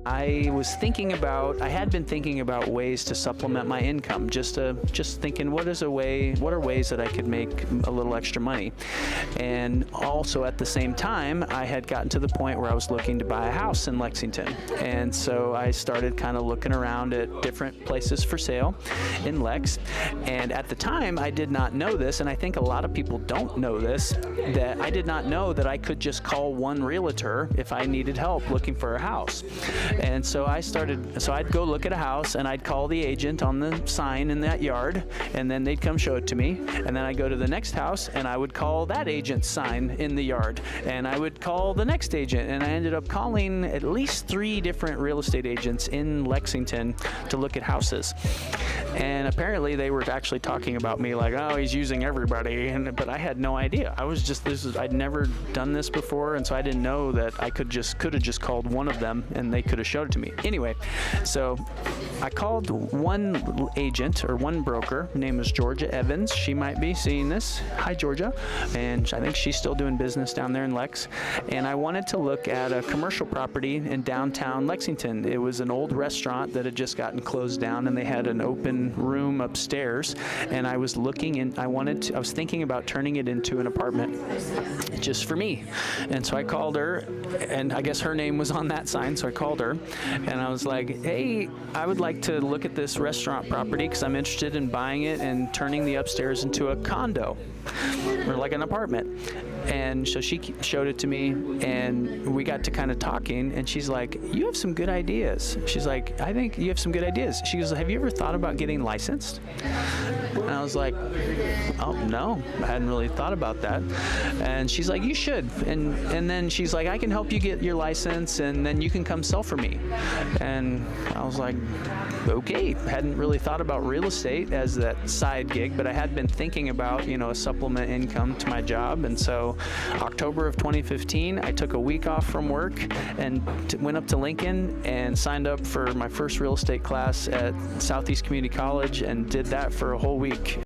I had been thinking about ways to supplement my income, just thinking what are ways that I could make a little extra money. And also at the same time, I had gotten to the point where I was looking to buy a house in Lexington. And so I started kind of looking around at different places for sale in Lex. And at the time, I did not know this, and I think a lot of people don't know this, that I did not know that I could just call one realtor if I needed help looking for a house. And so I'd go look at a house and I'd call the agent on the sign in that yard, and then they'd come show it to me. And then I'd go to the next house and I would call that agent's sign in the yard, and I would call the next agent. And I ended up calling at least 3 different real estate agents in Lexington to look at houses. And apparently they were actually talking about me like, oh, he's using everybody. But I had no idea. I'd never done this before, and so I didn't know that I could have just called one of them and they could have showed it to me. Anyway, so I called one agent or one broker. Her name was Georgia Evans. She might be seeing this. Hi, Georgia. And I think she's still doing business down there in Lex. And I wanted to look at a commercial property in downtown Lexington. It was an old restaurant that had just gotten closed down, and they had an open room upstairs. And I was looking, and I was thinking about turning it into an apartment just for me. And so I called her, and I guess her name was on that sign, so I called her, and I was like, hey, I would like to look at this restaurant property because I'm interested in buying it and turning the upstairs into a condo or like an apartment. And so she showed it to me, and we got to kind of talking, and she's like, you have some good ideas. She's like, I think you have some good ideas. She goes, have you ever thought about getting licensed? And I was like, oh, no, I hadn't really thought about that. And she's like, you should. And then she's like, I can help you get your license, and then you can come sell for me. And I was like, okay. Hadn't really thought about real estate as that side gig, but I had been thinking about, a supplement income to my job. And so October of 2015, I took a week off from work and went up to Lincoln and signed up for my first real estate class at Southeast Community College, and did that for a whole week.